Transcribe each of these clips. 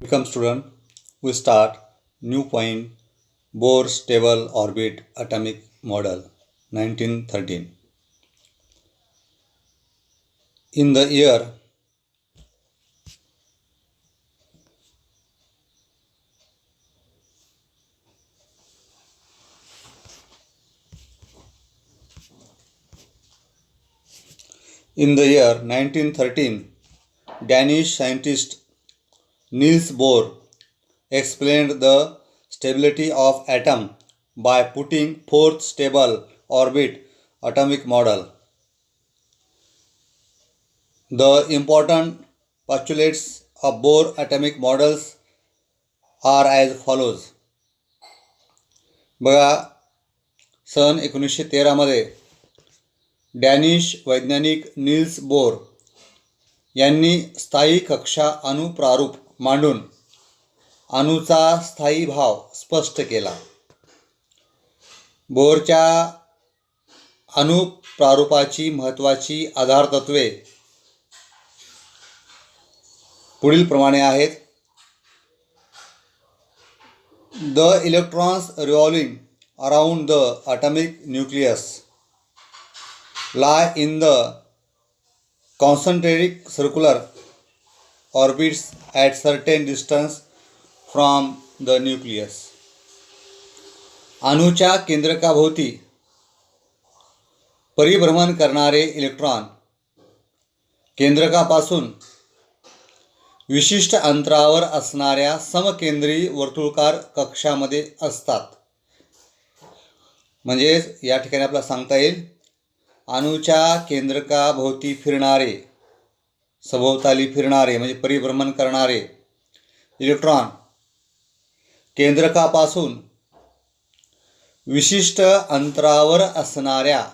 Welcome student. We start new point Bohr stable orbit atomic model 1913. In the year in the year 1913, Danish scientist Niels Bohr explained the stability of atom by putting fourth stable orbit atomic model. The important postulates of Bohr atomic models are as follows. बघा, सन 1913 Danish वैज्ञानिक Niels Bohr यांनी स्थायी कक्षा अणुप्रारूप मांडून अणूचा स्थायी भाव स्पष्ट केला. बोरच्या अणुप्रारूपाची महत्त्वाची आधारतत्वे पुढील प्रमाणे आहेत. The electrons revolving around the atomic nucleus lie in the concentric circular orbits at certain distance from the nucleus. अणूच्या केंद्रकाभोवती परिभ्रमण करणारे इलेक्ट्रॉन केंद्रकापासून विशिष्ट अंतरावर असणाऱ्या समकेंद्री वर्तुळाकार कक्षामध्ये असतात. म्हणजेच या ठिकाणी आपल्याला सांगता येईल, अणूच्या केंद्रकाभोवती फिरणारे, सभोवताली फिरणारे म्हणजे परिभ्रमण करणारे इलेक्ट्रॉन केंद्रकापासून विशिष्ट अंतरावर असणाऱ्या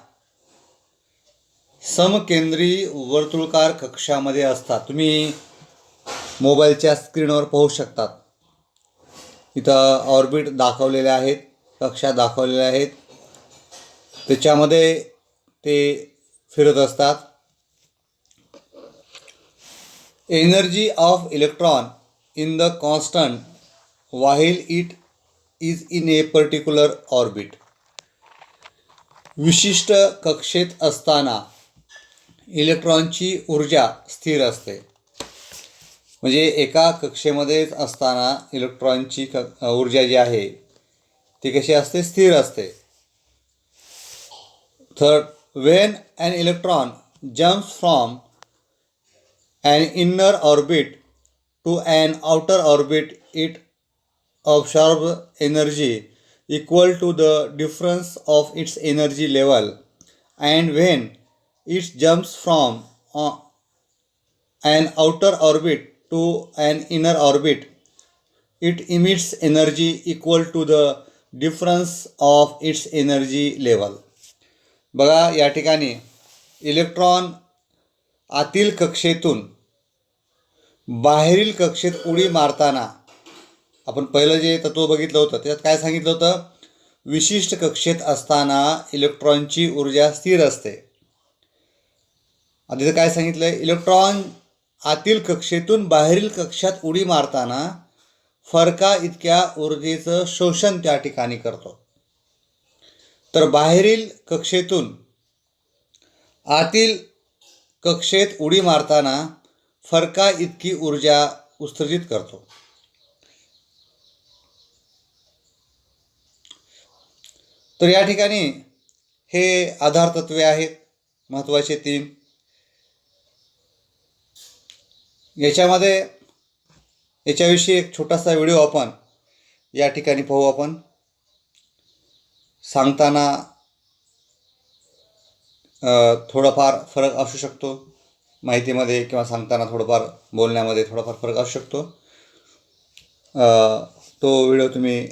समकेंद्री वर्तुळाकार कक्षामध्ये असतात. तुम्ही मोबाईलच्या स्क्रीनवर पाहू शकतात. इथं ऑर्बिट दाखवलेले आहेत, कक्षा दाखवलेल्या आहेत, त्याच्यामध्ये ते फिरत असतात. Energy of electron in the constant while it is in A particular orbit. विशिष्ट कक्षेत असताना इलेक्ट्रॉनची ऊर्जा स्थिर असते. म्हणजे एका कक्षेमध्येच असताना इलेक्ट्रॉनची ऊर्जा जी आहे ती कशी असते, स्थिर असते. Third, when an electron jumps from an inner orbit to an outer orbit, it absorbs energy equal to the difference of its energy level, and when it jumps from an outer orbit to an inner orbit, it emits energy equal to the difference of its energy level. बघा, या ठिकाणी electron आतील कक्षेतून बाहेरील कक्षेत उडी मारताना आपण पहिलं जे तत्व बघितलं होतं त्यात काय सांगितलं होतं, विशिष्ट कक्षेत असताना इलेक्ट्रॉनची ऊर्जा स्थिर असते. आता काय सांगितलं, इलेक्ट्रॉन आतील कक्षेतून बाहेरील कक्षात उडी मारताना फरका इतक्या ऊर्जेचं शोषण त्या ठिकाणी करतो. तर बाहेरील कक्षेतून आतील कक्षेत उडी मारताना फरका इतकी ऊर्जा उत्सर्जित करतो. तर या ठिकाणी हे आधारतत्वे आहेत महत्त्वाचे 3. याच्याविषयी एक छोटासा व्हिडिओ आपण या ठिकाणी पाहू. आपण सांगताना थोडाफार फरक असू शकतो माहितीमध्ये, किंवा सांगताना थोडंफार बोलण्यामध्ये थोडाफार फरक असू शकतो. तो व्हिडिओ तुम्ही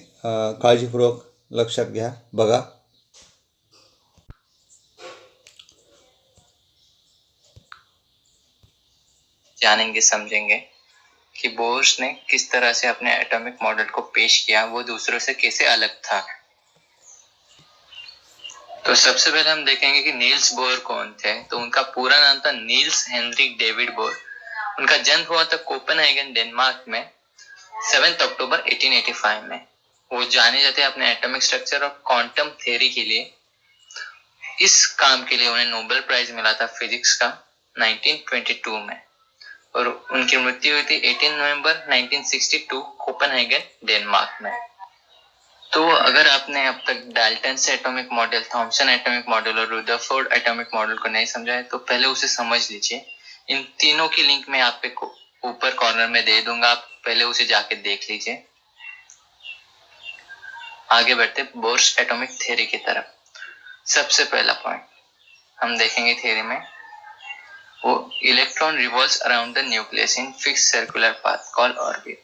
काळजीपूर्वक लक्षात घ्या, बघा. जानेंगे, समझेंगे कि बोर्स ने किस तरह से अपने एटॉमिक मॉडल को पेश किया, वो दूसरों से कैसे अलग था. तो सबसे पहले हम देखेंगे कि नील्स बोर कौन थे. तो उनका पूरा नाम था नील्स हेनरिक डेविड बोर. उनका जन्म हुआ था कोपेनहेगन डेनमार्क में 7 अक्टूबर 1885 में। वो जाने जाते हैं अपने एटॉमिक स्ट्रक्चर और क्वांटम थ्योरी के लिए। इस काम के लिए उन्हें नोबेल प्राइज मिला था फिजिक्स का 1922 में, और उनकी मृत्यु हुई थी 18 नवंबर 1962 कोपेनहेगन, डेनमार्क में। तो अगर आपने अब तक डाल्टन से atomic model, Thomson atomic model और रुदरफोर्ड एटॉमिक मॉडल को नहीं समझा है तो पहले उसे समझ लीजिए। इन तीनों की लिंक मैं आप पे ऊपर कॉर्नर में दे दूंगा, आप पहले उसे जाके देख लीजिए। आगे बढ़ते बोर्स एटॉमिक थ्योरी की तरफ। सबसे पहला पॉइंट हम देखेंगे थ्योरी में, वो electron revolves around the nucleus in fixed circular path called orbit.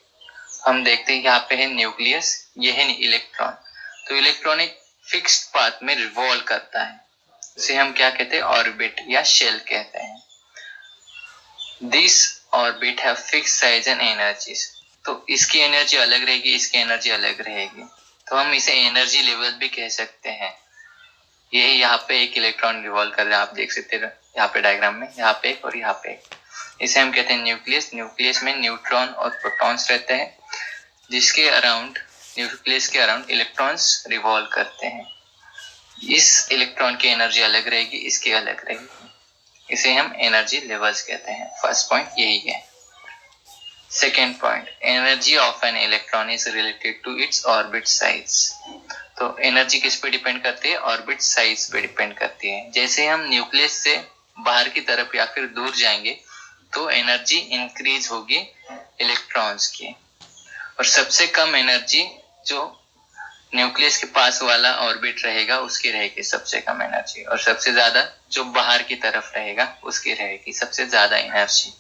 हम देखते हैं यहाँ पे है न्यूक्लियस, ये है इलेक्ट्रॉन। तो इलेक्ट्रॉन एक फिक्स्ड पाथ में रिवॉल्व करता है, इसे हम क्या कहते हैं, ऑर्बिट या शेल कहते हैं। This orbit have fixed size and energies. तो इसकी एनर्जी अलग रहेगी, इसकी एनर्जी अलग रहेगी, तो हम इसे एनर्जी लेवल भी कह सकते हैं। ये यहाँ पे एक इलेक्ट्रॉन रिवॉल्व कर रहा है, आप देख सकते हैं यहाँ पे डायग्राम में, यहाँ पे एक और यहाँ पे एक। इसे हम कहते हैं न्यूक्लियस। न्यूक्लियस में न्यूट्रॉन और प्रोटॉन्स रहते हैं, जिसके अराउंड, न्यूक्लियस के अराउंड इलेक्ट्रॉन्स रिवॉल्व करते हैं। इस इलेक्ट्रॉन की एनर्जी अलग रहेगी, इसकी अलग रहेगी, इसे हम एनर्जी लेवल्स कहते हैं। फर्स्ट पॉइंट यही है। Second point, energy of an electron is related to its orbit size. तो एनर्जी किस पे डिपेंड करती है, ऑर्बिट साइज पे डिपेंड करती है। जैसे हम न्यूक्लियस से बाहर की तरफ या फिर दूर जाएंगे तो एनर्जी इंक्रीज होगी इलेक्ट्रॉन्स की, और सबसे कम एनर्जी जो न्यूक्लियस के पास वाला ऑर्बिट रहेगा उसकी रहेगी सबसे कम एनर्जी, और सबसे ज्यादा जो बाहर की तरफ रहेगा उसकी रहेगी सबसे ज्यादा एनर्जी।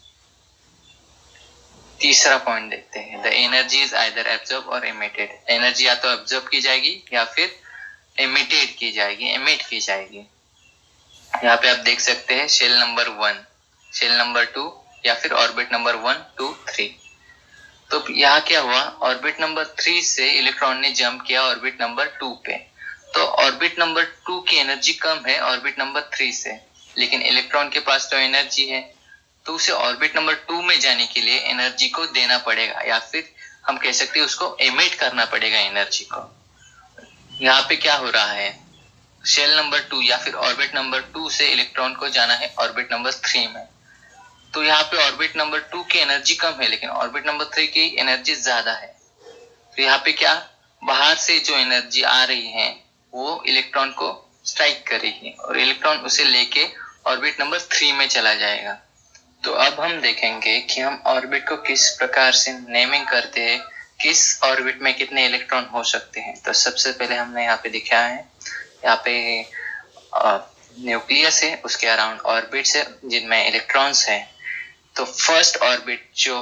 तीसरा पॉइंट देखते हैं, the energy is either absorb और एमिटेड। एनर्जी या तो एब्जॉर्ब की जाएगी या फिर एमिटेड की जाएगी, एमिट की जाएगी। यहाँ पे आप देख सकते हैं शेल नंबर 1, शेल नंबर 2 या फिर ऑर्बिट नंबर 1, 2, 3। तो यहाँ क्या हुआ, ऑर्बिट नंबर 3 से इलेक्ट्रॉन ने जंप किया ऑर्बिट नंबर 2 पे। तो ऑर्बिट नंबर 2 की एनर्जी कम है ऑर्बिट नंबर 3 से, लेकिन इलेक्ट्रॉन के पास तो एनर्जी है, तो उसे ऑर्बिट नंबर 2 में जाने के लिए एनर्जी को देना पड़ेगा, या फिर हम कह सकते हैं उसको एमिट करना पड़ेगा एनर्जी को। यहाँ पे क्या हो रहा है, शेल नंबर 2 या फिर ऑर्बिट नंबर 2 से इलेक्ट्रॉन को जाना है ऑर्बिट नंबर 3 में। तो यहाँ पे ऑर्बिट नंबर 2 की एनर्जी कम है, लेकिन ऑर्बिट नंबर 3 की एनर्जी ज्यादा है। तो यहाँ पे क्या, बाहर से जो एनर्जी आ रही है वो इलेक्ट्रॉन को स्ट्राइक करेगी और इलेक्ट्रॉन उसे लेके ऑर्बिट नंबर 3 में चला जाएगा। तो अब हम देखेंगे कि हम ऑर्बिट को किस प्रकार से नेमिंग करते हैं, किस ऑर्बिट में कितने इलेक्ट्रॉन हो सकते हैं। तो सबसे पहले हमने यहाँ पे दिखाया है, यहाँ पे न्यूक्लियस है, उसके अराउंड ऑर्बिट्स है जिनमें इलेक्ट्रॉन्स है। तो फर्स्ट ऑर्बिट जो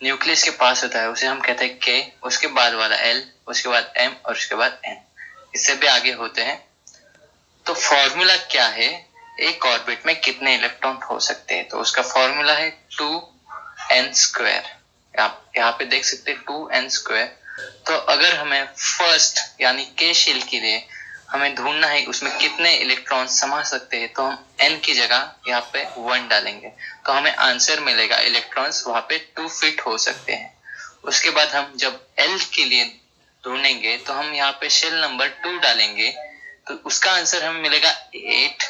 न्यूक्लियस के पास होता है उसे हम कहते हैं के, उसके बाद वाला एल, उसके बाद एम और उसके बाद एन, इससे भी आगे होते हैं। तो फॉर्मूला क्या है, एक ऑर्बिट में कितने इलेक्ट्रॉन हो सकते हैं, तो उसका फॉर्मूला है 2n²। यहाँ पे देख सकते हैं 2n²। तो अगर हमें फर्स्ट यानी के शेल के लिए हमें ढूंढना है उसमें कितने इलेक्ट्रॉन समा सकते हैं, तो हम n की जगह यहाँ पे 1 डालेंगे तो हमें आंसर मिलेगा, इलेक्ट्रॉन्स वहां पे 2 फिट हो सकते हैं। उसके बाद हम जब l के लिए ढूंढेंगे तो हम यहाँ पे शेल नंबर 2 डालेंगे तो उसका आंसर हमें मिलेगा 8।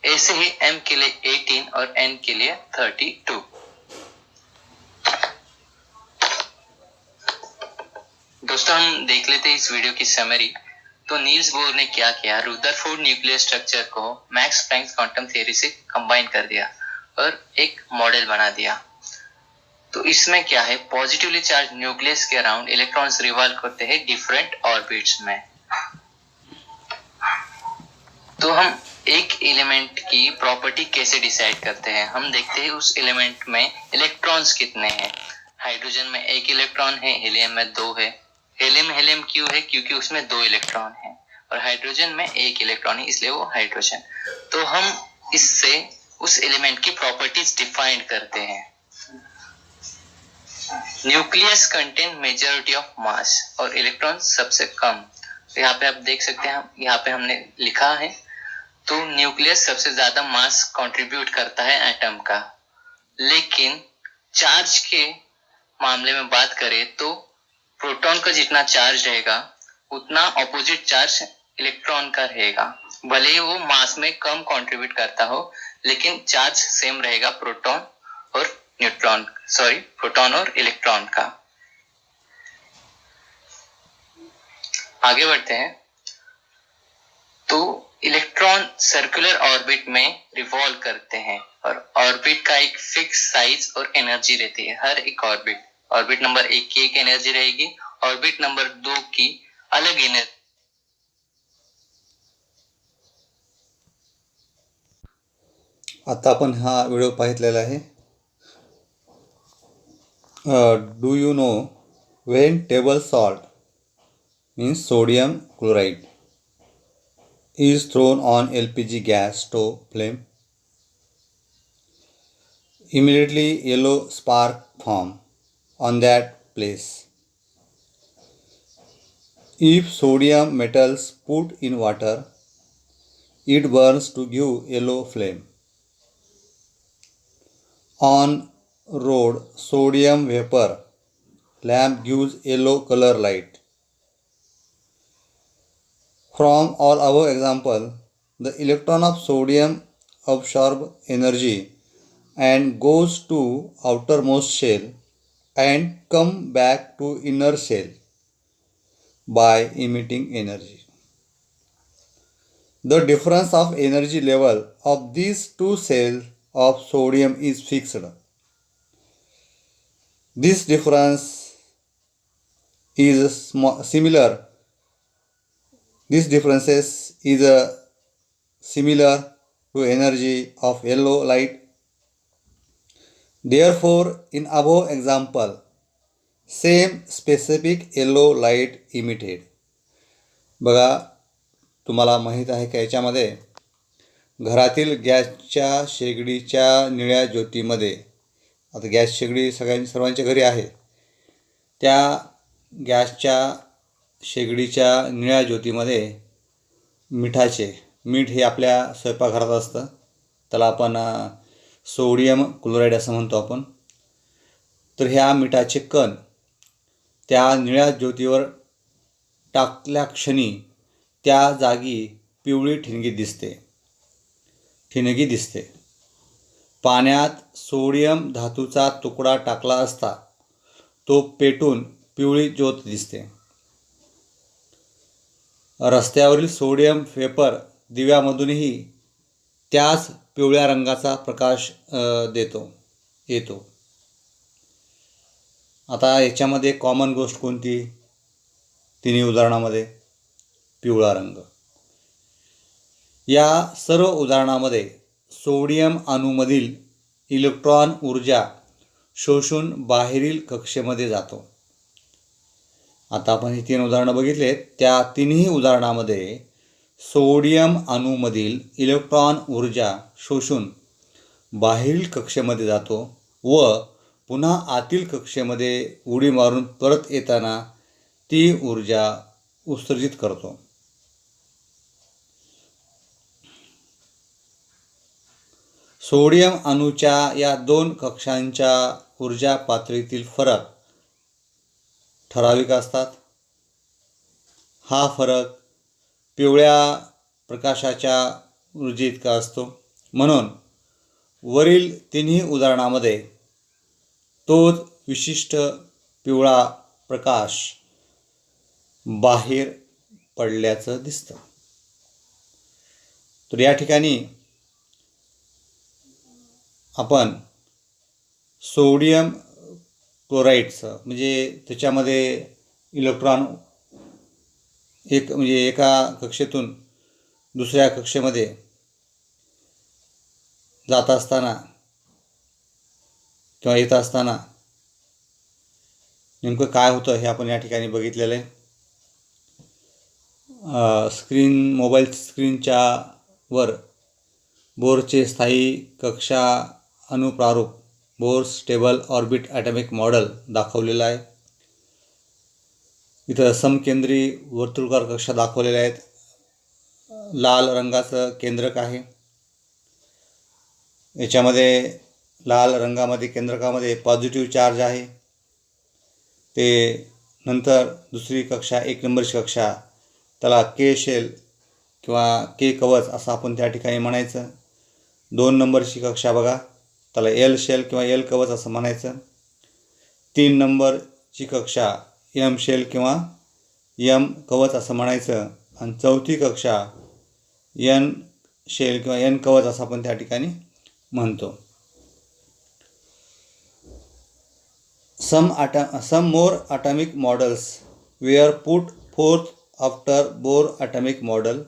ऐसे ही m के लिए 18 और n के लिए 32। दोस्तों हम देख लेते हैं इस वीडियो की समरी। तो नील्स बोर ने क्या किया, रुदरफोर्ड न्यूक्लियर स्ट्रक्चर को मैक्स प्लैंक क्वांटम थ्योरी से कंबाइन कर दिया और एक मॉडल बना दिया। तो इसमें क्या है, पॉजिटिवली चार्ज न्यूक्लियस के अराउंड इलेक्ट्रॉन्स रिवॉल्व करते हैं डिफरेंट ऑर्बिट्स में। तो हम एक एलिमेंट की प्रॉपर्टी कैसे डिसाइड करते हैं, हम देखते हैं उस एलिमेंट में इलेक्ट्रॉन्स कितने हैं। हाइड्रोजन में 1 इलेक्ट्रॉन है, हीलियम में 2 है। हीलियम क्यों है, क्योंकि उसमें 2 इलेक्ट्रॉन है, और हाइड्रोजन में 1 इलेक्ट्रॉन है इसलिए वो हाइड्रोजन। तो हम इससे उस एलिमेंट की प्रॉपर्टीज डिफाइन करते हैं। Nucleus content majority of mass और इलेक्ट्रॉन सबसे कम। तो यहाँ पे आप देख सकते हैं, यहाँ पे हमने लिखा है, तो न्यूक्लियस सबसे ज्यादा मास कंट्रीब्यूट करता है एटम का, लेकिन चार्ज के मामले में बात करें तो प्रोटॉन का जितना चार्ज रहेगा उतना ऑपोजिट चार्ज इलेक्ट्रॉन का रहेगा। भले ही वो मास में कम कंट्रीब्यूट करता हो, लेकिन चार्ज सेम रहेगा प्रोटॉन और इलेक्ट्रॉन का। आगे बढ़ते हैं। तो इलेक्ट्रॉन सर्कुलर ऑर्बिट में रिवॉल्व करते हैं और ऑर्बिट का एक फिक्स साइज और एनर्जी रहती है। हर एक ऑर्बिट नंबर 1 की एक एनर्जी रहेगी, ऑर्बिट नंबर 2 की अलग एनर्जी। आता आपण हा व्हिडिओ पाहितलेला आहे. Do you know when table salt means sodium chloride is thrown on LPG gas stove flame, immediately yellow spark form on that place. If sodium metals put in water, it burns to give yellow flame. On road, sodium vapor lamp gives yellow color light. From all above example, the electron of sodium absorb energy and goes to outermost shell and come back to inner shell by emitting energy. The difference of energy level of these two cells of sodium is fixed. This difference is similar. These differences is similar to energy of yellow light. Therefore, in above example, same specific yellow light emitted. बघा, तुम्हाला माहीत आहे का याच्यामध्ये घरातील गॅसच्या शेगडीच्या निळ्या ज्योतीमध्ये, आता गॅस शेगडी सर्वांच्या घरी आहे, त्या गॅसच्या शेगडीच्या निळ्या ज्योतीमध्ये मीठ हे आपल्या स्वयंपाकघरात असतं. त्याला आपण सोडियम क्लोराईड असं म्हणतो आपण. तर ह्या मिठाचे कण त्या निळ्या ज्योतीवर टाकल्या क्षणी त्या जागी पिवळी ठिणगी दिसते. पाण्यात सोडियम धातूचा तुकडा टाकला असता तो पेटून पिवळी ज्योत दिसते. रस्त्यावरील सोडियम वेपर दिव्यामधूनही त्याच पिवळ्या रंगाचा प्रकाश येतो. आता याच्यामध्ये कॉमन गोष्ट कोणती? तिन्ही उदाहरणामध्ये पिवळा रंग. या सर्व उदाहरणामध्ये सोडियम अणूमधील इलेक्ट्रॉन ऊर्जा शोषून बाहेरील कक्षेमध्ये जातो. आता आपण ही 3 उदाहरणं बघितलेत. त्या तिन्ही उदाहरणामध्ये सोडियम अणूमधील इलेक्ट्रॉन ऊर्जा शोषून बाहेरील कक्षेमध्ये जातो व पुन्हा आतील कक्षेमध्ये उडी मारून परत येताना ती ऊर्जा उत्सर्जित करतो. सोडियम अणूच्या या 2 कक्षांच्या ऊर्जा पातळीतील फरक ठराविक असतात. हा फरक पिवळ्या प्रकाशाच्या ऊर्जेइतका असतो. म्हणून वरील तिन्ही उदाहरणामध्ये तोच विशिष्ट पिवळा प्रकाश बाहेर पडल्याचं दिसतं. तर या ठिकाणी आपण सोडियम क्लोराईडचं म्हणजे त्याच्यामध्ये इलेक्ट्रॉन एका कक्षेतून दुसऱ्या कक्षेमध्ये जात असताना किंवा येत असताना नेमकं काय होतं हे आपण या ठिकाणी बघितलेलं आहे. मोबाईल स्क्रीनच्या वर बोरचे स्थायी कक्षा अनुप्रारूप Bohr stable orbit atomic model दाखवलेलं आहे. इथं समकेंद्री वर्तुळाकार कक्षा दाखवलेल्या आहेत. लाल रंगाचं केंद्रक आहे. याच्यामध्ये लाल रंगामध्ये केंद्रकामध्ये पॉझिटिव्ह चार्ज आहे ते नंतर दुसरी कक्षा 1 नंबरची कक्षा त्याला के शेल किंवा के कवच असं आपण त्या ठिकाणी म्हणायचं. 2 नंबरची कक्षा बघा त्याला एल शेल किंवा एल कवच असं म्हणायचं. 3 नंबरची कक्षा एम शेल किंवा एम कवच असं म्हणायचं. आणि चौथी कक्षा एन शेल किंवा एन कवच असं आपण त्या ठिकाणी म्हणतो. Some more atomic models were put forth after Bohr atomic model.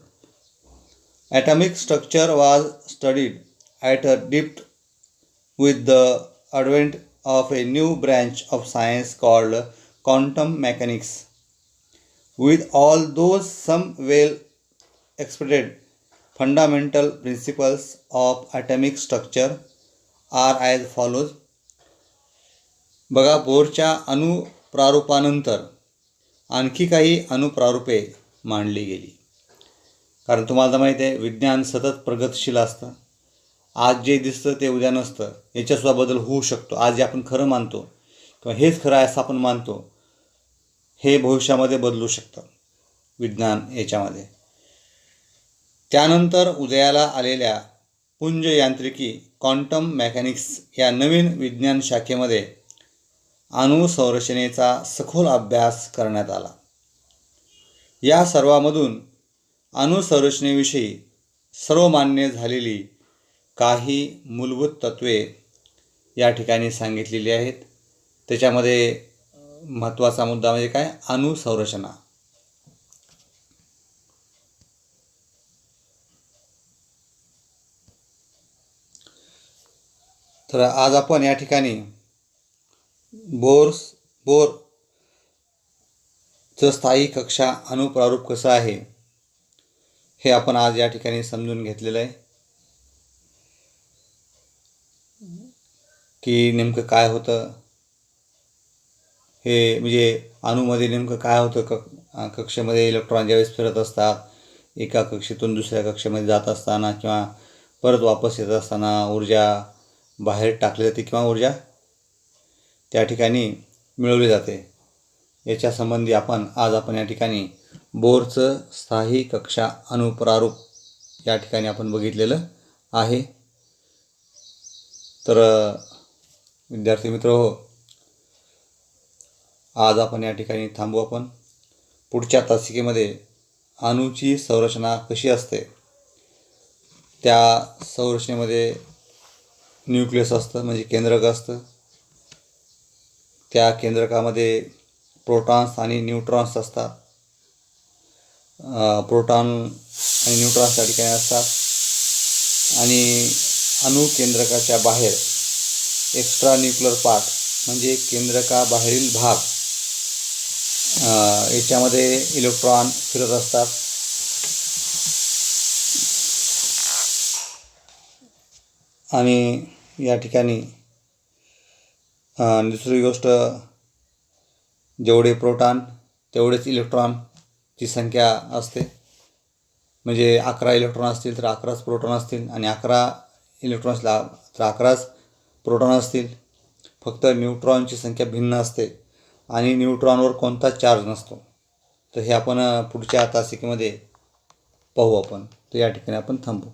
Atomic structure was studied at a depth with the advent of a new branch of science called quantum mechanics. With all those some well accepted fundamental principles of atomic structure are as follows. बघा, बोरच्या अणुप्रारूपानंतर आणखी काही अणुप्रारूपे मांडली गेली. कारण तुम्हाला माहिती आहे विज्ञान सतत प्रगतशील असतं. आज जे दिसतं ते उद्या नसतं. याच्यासुद्धा बदल होऊ शकतो. आज जे आपण खरं मानतो किंवा हेच खरं आहे असं आपण मानतो हे भविष्यामध्ये बदलू शकतं विज्ञान याच्यामध्ये. त्यानंतर उदयाला आलेल्या पुंज यांत्रिकी क्वांटम मेकॅनिक्स या नवीन विज्ञान शाखेमध्ये अणुसंरचनेचा सखोल अभ्यास करण्यात आला. या सर्वांमधून अणुसंरचनेविषयी सर्वमान्य झालेली काही मूलभूत तत्त्वे या ठिकाणी सांगितलेली आहेत. त्याच्यामध्ये महत्त्वाचा मुद्दा म्हणजे काय, अणुसंरचना. तर आज आपण या ठिकाणी बोरचं स्थायी कक्षा अणुप्रारूप कसं आहे हे आपण आज या ठिकाणी समजून घेतलेलं आहे की नेमकं काय होतं हे, म्हणजे अणूमध्ये नेमकं काय होतं. कक्षेमध्ये इलेक्ट्रॉन ज्यावेळेस फिरत असतात एका कक्षेतून दुसऱ्या कक्षेमध्ये जात असताना किंवा परत वापस येत असताना ऊर्जा बाहेर टाकली जाते किंवा ऊर्जा त्या ठिकाणी मिळवली जाते. याच्या संबंधी आज आपण या ठिकाणी बोरचं स्थायी कक्षा अणुप्रारूप या ठिकाणी आपण बघितलेलं आहे. तर विद्यार्थी मित्र हो, आज आपण या ठिकाणी थांबू. आपण पुढच्या तासिकेमध्ये अणूची संरचना कशी असते, त्या संरचनेमध्ये न्यूक्लियस असतं म्हणजे केंद्रक असतं. त्या केंद्रकामध्ये प्रोटॉन्स आणि न्यूट्रॉन्स असतात. प्रोटॉन आणि न्यूट्रॉन्स त्या ठिकाणी असतात. आणि अणुकेंद्रकाच्या बाहेर एक्स्ट्रा न्यूक्लिअर पार्ट म्हणजे केंद्रकाबाहेरील भाग याच्यामध्ये इलेक्ट्रॉन फिरत असतात. आणि या ठिकाणी दुसरी गोष्ट, जेवढे प्रोटॉन तेवढेच इलेक्ट्रॉनची संख्या असते. म्हणजे 11 इलेक्ट्रॉन असतील तर 11च प्रोटॉन असतील आणि 11 इलेक्ट्रॉन असला तर 11च प्रोटॉन असतील. फक्त न्यूट्रॉनची संख्या भिन्न असते आणि न्यूट्रॉनवर कोणताच चार्ज नसतो. तर हे आपण पुढच्या तासिकेमध्ये पाहू आपण. तर या ठिकाणी आपण थांबू.